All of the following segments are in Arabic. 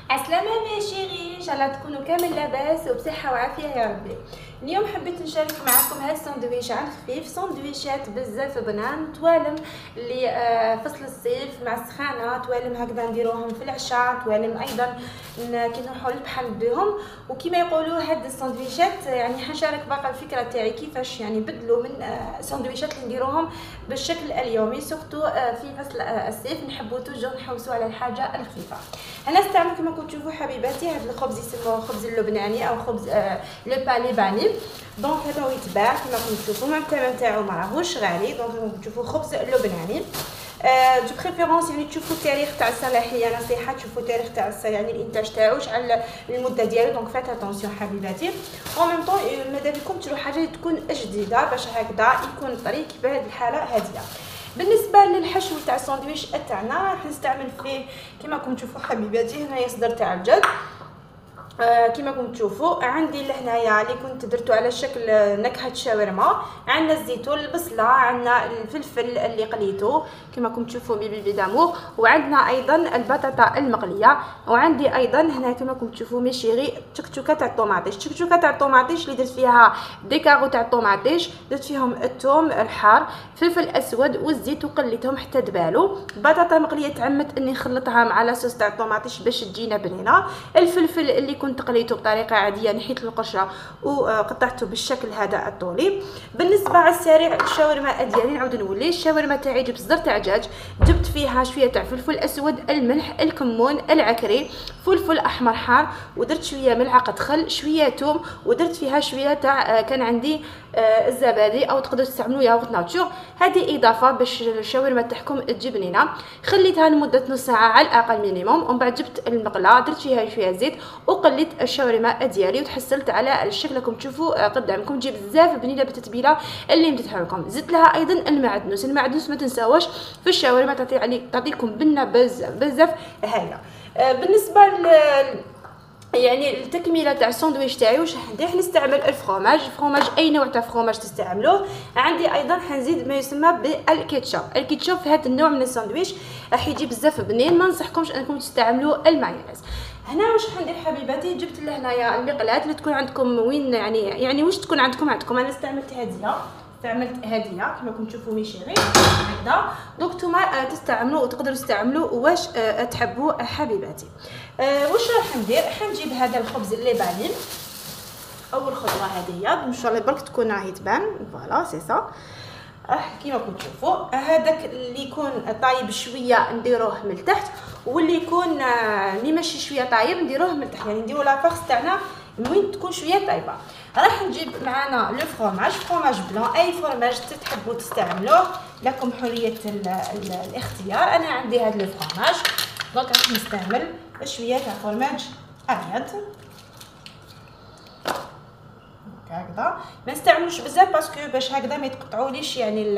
عسلامة يا شيري، ان شاء الله تكونوا كامل لاباس وبصحة وعافية يا ربي. اليوم حبيت نشارك معكم هاد الساندويش على خفيف، ساندويشات بزاف بنان توالم اللي فصل الصيف مع السخانة، توالم هكذا نديروهم في العشاء، توالم ايضا كي نروحوا للبحر نديهم. وكما يقولوا هاد الساندويشات يعني حنشارك باقي الفكرة تاعي كيفاش يعني بدلوا من الساندويشات اللي نديروهم بالشكل اليومي، سورتو في فصل الصيف نحبوا توجور نحوسوا على الحاجة الخفيفة. انا استعمل كما كنتم تشوفوا حبيباتي هذا الخبز يسموه خبز اللبناني او خبز لو باليباني. دونك هذا هو يتباع كما كنتم تشوفوا، الثمن تاعو ماراهوش غالي. دونك كما كنتم تشوفوا خبز لبناني دو بريفيرونس يعني تشوفوا التاريخ تاع الصلاحيه، نصيحه تشوفوا التاريخ تاع يعني الانتاج تاعو شحال المده ديالو. دونك فات اتونسيون حبيباتي، و ميم طون ماذا بكم تشرو حاجه تكون جديده باش هكذا يكون الطريق بهذه الحاله هاديه. بالنسبه للحشو تاع الساندويش تاعنا راح نستعمل فيه كما راكم تشوفوا حبيباتي. هنايا صدر تاع الجد كما راكم تشوفوا، عندي لهنايا اللي كنت درتو على شكل نكهه شاورما، عندنا الزيتون، البصله، عندنا الفلفل اللي قليته كما راكم تشوفوا بيبي دامور، وعندنا ايضا البطاطا المقليه، وعندي ايضا هنا كما راكم تشوفوا ميشيري تشكتوكه تاع الطوماطيش. تشكتوكه تاع الطوماطيش اللي درت فيها دي كارو تاع الطوماطيش، درت فيهم الثوم الحار، فلفل اسود والزيت وقليتهم حتى دبالوا. البطاطا مقليه تعمدت اني نخلطها مع لاصوص تاع الطوماطيش باش تجينا بنينه. الفلفل اللي كنت قليته بطريقه عاديه نحيت القشره وقطعته بالشكل هذا الطولي. بالنسبه على السريع الشاورما ديالي نعاود نولي. الشاورما تاعي جبت صدر تاع دجاج، جبت فيها شويه تاع فلفل اسود، الملح، الكمون، العكري، فلفل احمر حار، ودرت شويه ملعقه خل، شويه ثوم، ودرت فيها شويه تاع كان عندي الزبادي او تقدروا تستعملوا ياغورت ناتور. هذه اضافه باش الشاورما تاعكم تجي بنينه. خليتها لمده نص ساعه على الاقل مينيموم، ومن بعد جبت المقله درت فيها شويه زيت وقليت الشاورما ديالي وتحصلت على الشكل راكم تشوفوا قدامكم. تجي بزاف بنينه بالتتبيله اللي مديتها لكم. زدت لها ايضا المعدنوس. المعدنوس ما تنساوش في الشاورما تعطيكم بنه بزاف هايله. بالنسبه يعني التكميله تاع الساندويش تاعي واش راح ندير، نستعمل الفرomage اي نوع تاع فرomage تستعملوه. عندي ايضا حنزيد ما يسمى بالكيتشوب. الكيتشوب في هذا النوع من الساندويش راح يجي بزاف بنين، ما ننصحكمش انكم تستعملوا المايونيز. هنا واش حندير حبيباتي، جبت لهنايا المقلاه اللي تكون عندكم وين يعني واش تكون عندكم انا استعملت هذه كما راكم تشوفوا ميشيري هكذا. دوك نتوما تستعملوا وتقدروا تستعملوا واش تحبوا حبيباتي. واش راح ندير، حنجيب هذا الخبز الليباني. اول خطوه هذه ان شاء الله برك تكون راهي تبان، فوالا سي سا كيما راكم تشوفوا. هذاك اللي يكون طايب شويه نديروه من التحت، واللي يكون اللي ماشي شويه طايب نديروه من التحت، يعني نديروا لافاغ تاعنا وين تكون شويه طايبه. راح نجيب معنا لو فرomage بلون، اي فرomage تحبوا تستعملوه لكم حريه الاختيار. انا عندي هذا لو فرomage، دونك راح نستعمل شويه تاع فرomage ابيض هكذا. ما نستعملوش بزاف باسكو باش هكذا ما يتقطعوليش، يعني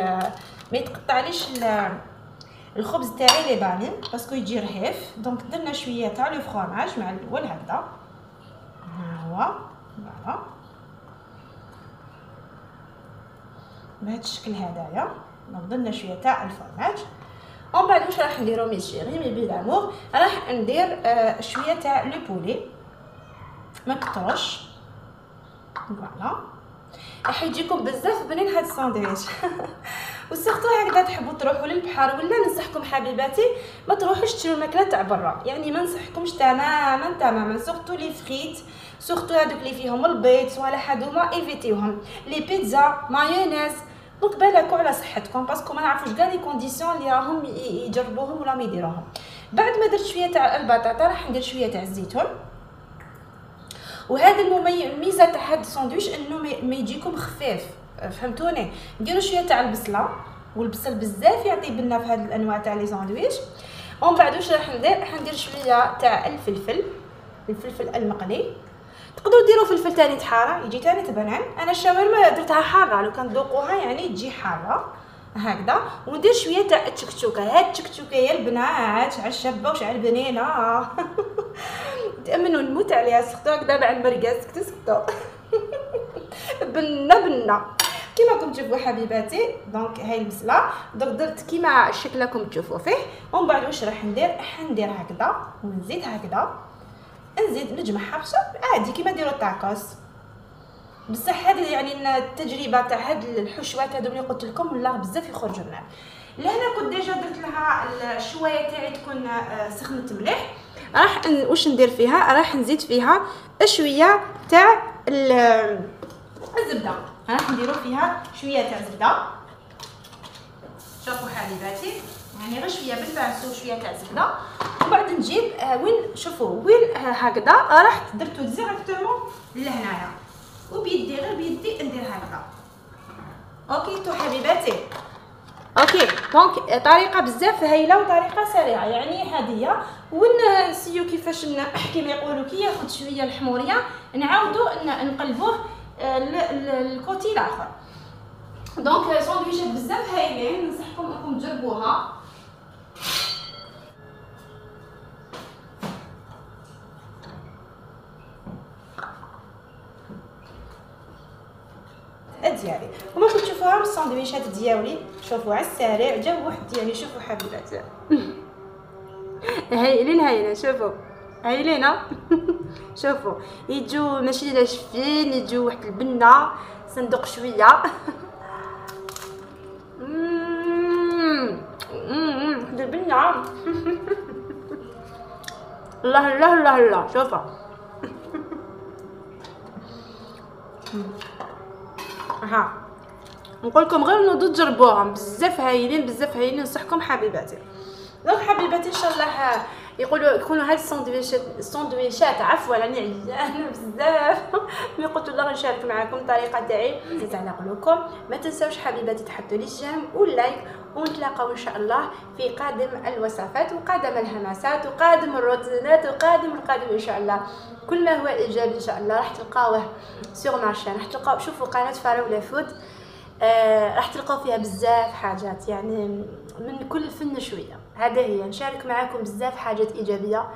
ما يتقطعليش الخبز تاعي ليباني باسكو يجي رهيف. دونك درنا شويه تاع لو فرomage مع الاول هكذا، ها هو فوالا بهذا الشكل هدايا. دونك درنا شويه تاع الفرomage. ومن بعد واش راح نديرو ميشيري مي بيلامور، راح ندير شويه تاع لو بولي ما كترش، فوالا راح يجيكم بزاف بنين هاد الساندويتش. وسورتو هكذا تحبوا تروحوا للبحر ولا، ننصحكم حبيباتي ما تروحوش تشريو الماكله تاع برا، يعني ما ننصحكمش تماما سورتو لي فريت، سورتو هذوك اللي فيهم البيض ولا هذوما ايفيتيوهم، لي بيتزا مايونيز. دونك بالكوا على صحتكم باسكو ما نعرفوش كاع لي كونديسيون اللي راهم يجربوهم ولا ما يديروهم. بعد ما درت شويه تاع البطاطا راح ندير شويه تاع الزيتون. وهذا الميزه تاع هذا الساندويش انه ما يجيكم خفيف، فهمتوني. نديروا شويه تاع البصله، والبصل بزاف يعطي بنا في هذه الانواع تاع لي ساندويش. ومن بعد واش راح ندير شويه تاع الفلفل المقلي. تقدروا ديروا فلفل ثاني حاره يجي ثاني تبنان. انا الشاورما درتها حاره، لو كان تذوقوها يعني تجي حاره هكذا. وندير شويه تاع التشكتوكه. هاد التشكتوكه يا البنات على الشابه واش على البنينه تامنوا نموت عليها، سختو هكذا مع المرقاز سكتوا بنه كيما راكم تشوفوا حبيباتي. دونك هاي البصله درت كيما الشكل راكم تشوفوا فيه. ومن بعد واش راح ندير، حندير هكذا ونزيد هكذا نزيد نجمعها بصح عادي كيما ديروا الطاكوس. بصح هذه يعني التجربه تاع هاد الحشوات هادو اللي قلت لكم والله بزاف يخرجوا لنا. لهنا كنت ديجا درت لها الشوايه تاعي تكون سخنت مليح. راح واش ندير فيها؟ راح نزيد فيها شويه تاع الزبده. راح نديروا فيها شويه تاع زبده. شوفوا حبيباتي يعني غير شويه بالفاس وشويه تاع زبده. وبعد نجيب وين شوفوا وين هكذا راح درتو ديريكتومون لهنايا وبيدي غير بيدي ندير هكذا. اوكي تو حبيباتي. اوكي دونك طريقه بزاف هايله وطريقه سريعه يعني هذه هي. ونسيو كيفاش كيما يقولوا كي ياخذ شويه الحموريه نعاودوا نقلبوه الكوتي الاخر. دونك ساندويشات بزاف هايلين ننصحكم انكم تجربوها. ديالي وما كنت تشوفوها من الساندويشات ديالي. شوفوا على السريع جا واحد ديالي. شوفوا حبيبات هايلين شوفوا هايلين شوفوا يجوا ماشي ناشفين يجوا واحد البنه صندوق شويه واحد البنه الله الله الله الله. شوفوا ها نقول لكم غير نوضوا تجربوهم بزاف هايلين بزاف هايلين ننصحكم حبيباتي. دونك حبيباتي ان شاء الله يكونوا هاد الساندويشات عفوا راني عيانه بزاف مي قلت والله نشارك معكم الطريقه تاعي زيد على قلوبكم. ما تنساوش حبيباتي تحطوا لي الجيم واللايك ونتلاقاو ان شاء الله في قادم الوصفات وقادم الهمسات وقادم الروتينات وقادم ان شاء الله. كل ما هو ايجابي ان شاء الله راح تلقاوه سور مارشان. راح تلقاو شوفوا قناه فراوله فود راح تلقاو فيها بزاف حاجات يعني من كل فن شويه. هذا هي نشارك معكم بزاف حاجات ايجابيه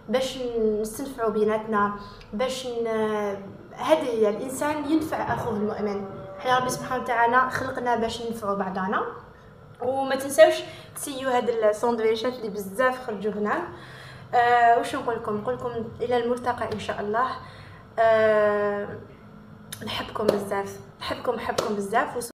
باش نستنفعوا بيناتنا باش هذه هي الانسان ينفع اخوه المؤمن. حنا ربي سبحانه وتعالى خلقنا باش ننفعوا بعضنا. وما تنساوش تسيو هاد الساندويشات اللي بزاف خرجوا بنان. واش نقول لكم الى الملتقى ان شاء الله. نحبكم بزاف نحبكم بزاف.